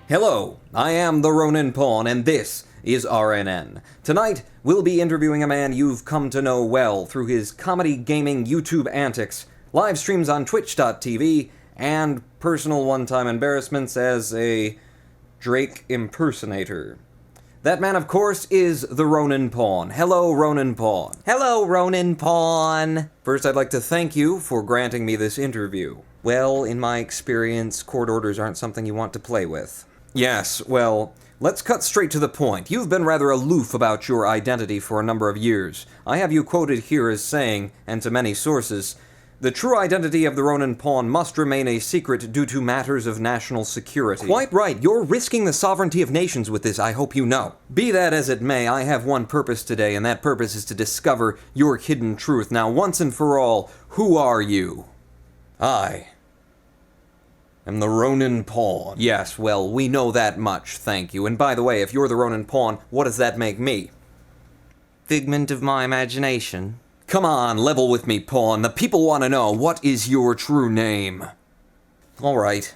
Hello, I am the Roninpawn, and this is RNN. Tonight, we'll be interviewing a man you've come to know well through his comedy gaming YouTube antics, live streams on twitch.tv, and personal one-time embarrassments as a Drake impersonator. That man, of course, is the Roninpawn. Hello, Roninpawn. Hello, Roninpawn. First, I'd like to thank you for granting me this interview. Well, in my experience, court orders aren't something you want to play with. Yes, well, let's cut straight to the point. You've been rather aloof about your identity for a number of years. I have you quoted here as saying, and to many sources, the true identity of the Roninpawn must remain a secret due to matters of national security. Quite right, you're risking the sovereignty of nations with this, I hope you know. Be that as it may, I have one purpose today, and that purpose is to discover your hidden truth. Now, once and for all, who are you? I am the Roninpawn. Yes, well, we know that much, thank you. And by the way, if you're the Roninpawn, what does that make me? Figment of my imagination. Come on, level with me, Pawn. The people want to know, what is your true name? All right.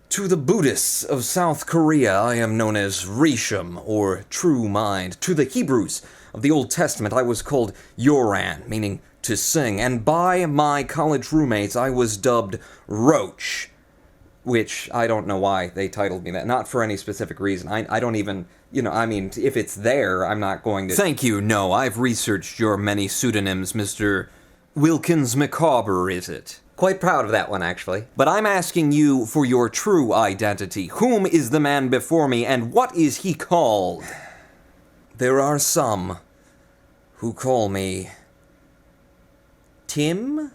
To the Buddhists of South Korea, I am known as Risham, or True Mind. To the Hebrews of the Old Testament, I was called Yoran, meaning to sing. And by my college roommates, I was dubbed Roach, which I don't know why they titled me that. Not for any specific reason. I don't even... if it's there, I'm not going to... Thank you, no, I've researched your many pseudonyms, Mr. Wilkins Micawber, is it? Quite proud of that one, actually. But I'm asking you for your true identity. Whom is the man before me, and what is he called? There are some who call me... Tim?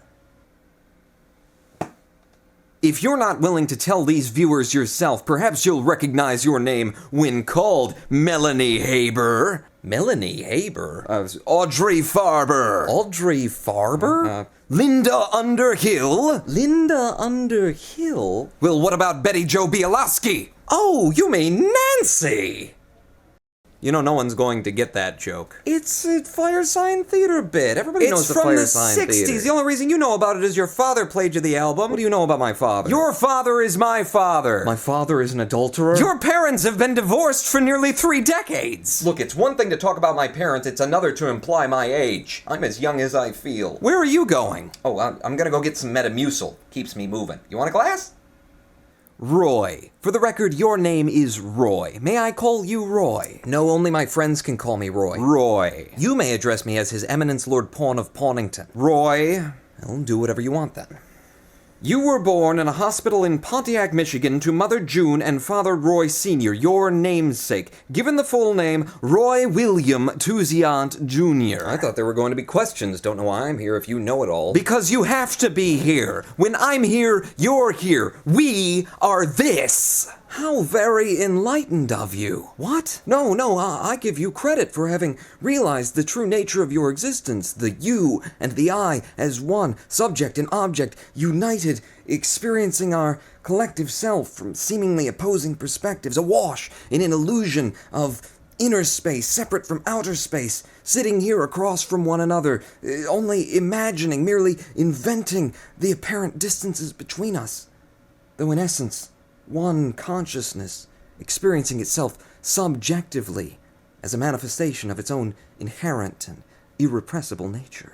If you're not willing to tell these viewers yourself, perhaps you'll recognize your name when called Melanie Haber. Melanie Haber? Audrey Farber. Audrey Farber? Linda Underhill. Linda Underhill? Well, what about Betty Jo Bielowski? Oh, you mean Nancy! You know, no one's going to get that joke. It's a Fire Sign Theater bit. Everybody knows the Fire Sign Theater. It's from the 60s. The only reason you know about it is your father played you the album. What do you know about my father? Your father is my father. My father is an adulterer? Your parents have been divorced for nearly 3 decades. Look, it's one thing to talk about my parents, it's another to imply my age. I'm as young as I feel. Where are you going? Oh, I'm gonna go get some Metamucil. Keeps me moving. You want a glass? Roy. For the record, your name is Roy. May I call you Roy? No, only my friends can call me Roy. Roy. You may address me as His Eminence Lord Pawn of Pawnington. Roy. I'll do whatever you want then. You were born in a hospital in Pontiac, Michigan to Mother June and Father Roy Sr., your namesake. Given the full name, Roy William Touziant Jr. I thought there were going to be questions. Don't know why I'm here if you know it all. Because you have to be here. When I'm here, you're here. We are this. How very enlightened of you. What? No, I give you credit for having realized the true nature of your existence. The you and the I as one, subject and object, united, experiencing our collective self from seemingly opposing perspectives, awash in an illusion of inner space, separate from outer space, sitting here across from one another, only imagining, merely inventing the apparent distances between us. Though in essence, one consciousness, experiencing itself subjectively as a manifestation of its own inherent and irrepressible nature.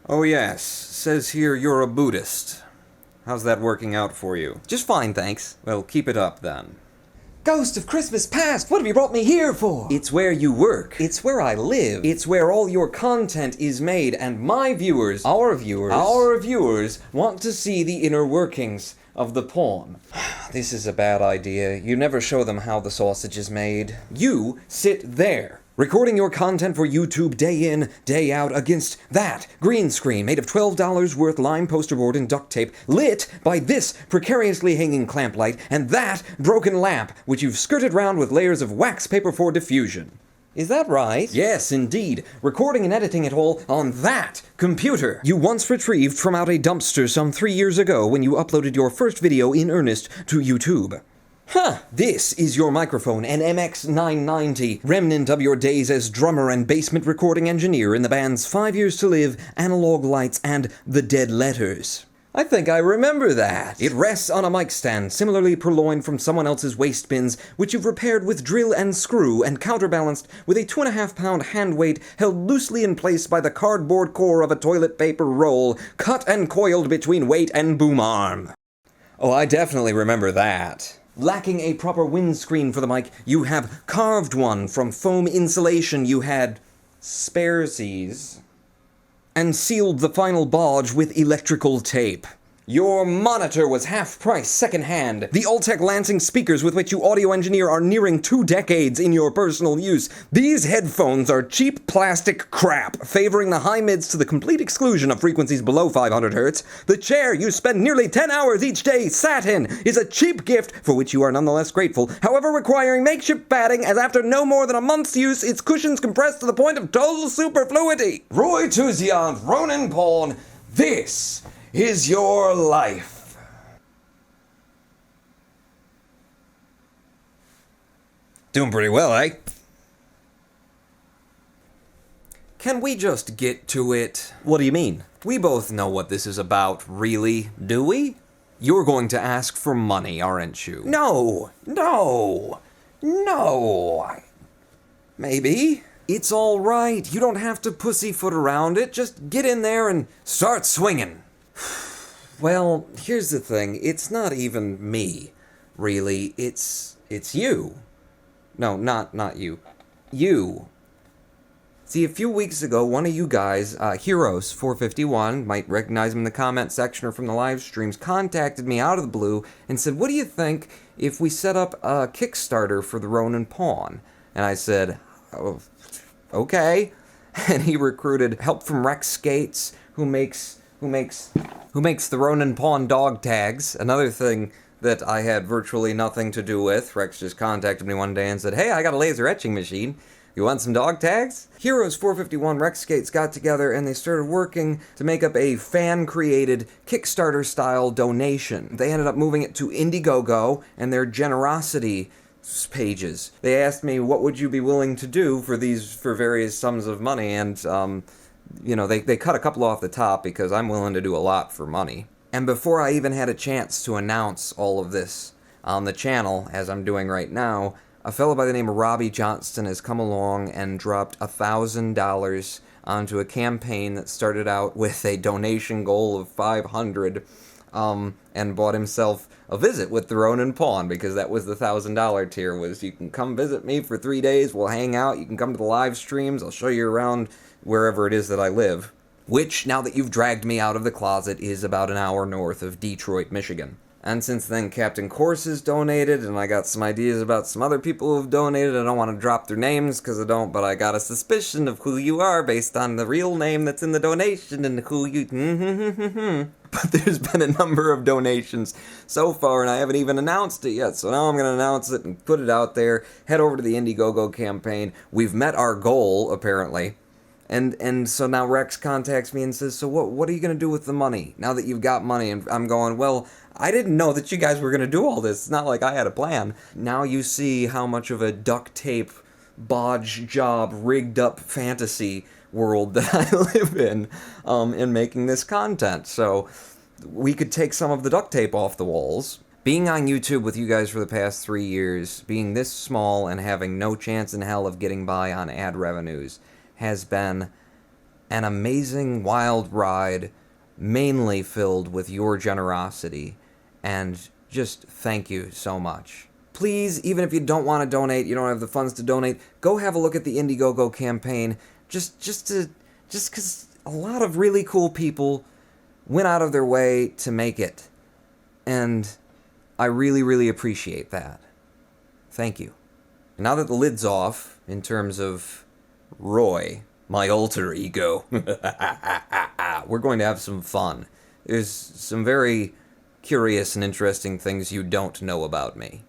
Oh yes, says here you're a Buddhist. How's that working out for you? Just fine, thanks. Well, keep it up then. Ghost of Christmas past, what have you brought me here for? It's where you work. It's where I live. It's where all your content is made, and my viewers, our viewers want to see the inner workings of the pawn. This is a bad idea. You never show them how the sausage is made. You sit there, recording your content for YouTube day in, day out against that green screen made of $12 worth lime poster board and duct tape, lit by this precariously hanging clamp light and that broken lamp, which you've skirted round with layers of wax paper for diffusion. Is that right? Yes, indeed. Recording and editing it all on that computer you once retrieved from out a dumpster some 3 years ago when you uploaded your first video in earnest to YouTube. Huh, this is your microphone, an MX990, remnant of your days as drummer and basement recording engineer in the band's 5 Years to Live, Analog Lights, and The Dead Letters. I think I remember that. It rests on a mic stand, similarly purloined from someone else's waste bins, which you've repaired with drill and screw and counterbalanced with a 2.5-pound hand weight held loosely in place by the cardboard core of a toilet paper roll, cut and coiled between weight and boom arm. Oh, I definitely remember that. Lacking a proper windscreen for the mic, you have carved one from foam insulation you had sparesies, and sealed the final bodge with electrical tape. Your monitor was half price secondhand. The Ultec Lansing speakers with which you audio engineer are nearing 2 decades in your personal use. These headphones are cheap plastic crap, favoring the high mids to the complete exclusion of frequencies below 500 hertz. The chair you spend nearly 10 hours each day sat in is a cheap gift for which you are nonetheless grateful, however requiring makeshift padding as after no more than a month's use, its cushions compressed to the point of total superfluity. Roy Tuziant, Roninpawn, this is your life. Doing pretty well, eh? Can we just get to it? What do you mean? We both know what this is about, really. Do we? You're going to ask for money, aren't you? No. Maybe. It's all right. You don't have to pussyfoot around it. Just get in there and start swinging. Well, here's the thing. It's not even me, really. It's you. No, not you. You. See, a few weeks ago, one of you guys, Heroes451, might recognize him in the comment section or from the live streams, contacted me out of the blue and said, what do you think if we set up a Kickstarter for the Roninpawn? And I said, oh, okay. And he recruited help from Rex Skates, who makes the Roninpawn dog tags, another thing that I had virtually nothing to do with. Rex just contacted me one day and said, hey, I got a laser etching machine. You want some dog tags? Heroes451 Rex Skates got together and they started working to make up a fan-created Kickstarter-style donation. They ended up moving it to Indiegogo and their generosity pages. They asked me, what would you be willing to do for various sums of money, and they cut a couple off the top because I'm willing to do a lot for money. And before I even had a chance to announce all of this on the channel, as I'm doing right now, a fellow by the name of Robbie Johnston has come along and dropped $1,000 onto a campaign that started out with a donation goal of $500, and bought himself a visit with the Roninpawn, because that was the $1,000 tier, was you can come visit me for 3 days, we'll hang out, you can come to the live streams, I'll show you around wherever it is that I live, which, now that you've dragged me out of the closet, is about an hour north of Detroit, Michigan. And since then, Captain Course has donated, and I got some ideas about some other people who have donated. I don't want to drop their names, because I don't, but I got a suspicion of who you are based on the real name that's in the donation and who you... But there's been a number of donations so far, and I haven't even announced it yet, so now I'm going to announce it and put it out there. Head over to the Indiegogo campaign. We've met our goal, apparently. And so now Rex contacts me and says, so what are you going to do with the money, now that you've got money? And I'm going, well, I didn't know that you guys were going to do all this. It's not like I had a plan. Now you see how much of a duct tape, bodge job, rigged up fantasy world that I live in making this content. So we could take some of the duct tape off the walls. Being on YouTube with you guys for the past 3 years, being this small and having no chance in hell of getting by on ad revenues, has been an amazing wild ride, mainly filled with your generosity, and just thank you so much. Please, even if you don't want to donate, you don't have the funds to donate, go have a look at the Indiegogo campaign, just because a lot of really cool people went out of their way to make it, and I really, really appreciate that. Thank you. Now that the lid's off, in terms of Roy, my alter ego, we're going to have some fun. There's some very curious and interesting things you don't know about me.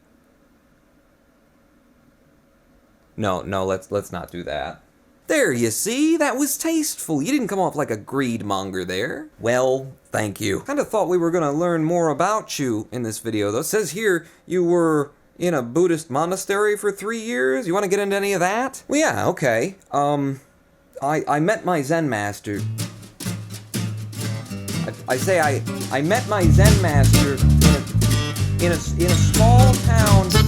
No, let's not do that. There, you see? That was tasteful. You didn't come off like a greed monger there. Well, thank you. Kinda thought we were gonna learn more about you in this video, though. It says here you were in a Buddhist monastery for 3 years? You want to get into any of that? Well, yeah, okay. I met my Zen master. I say I met my Zen master in a small town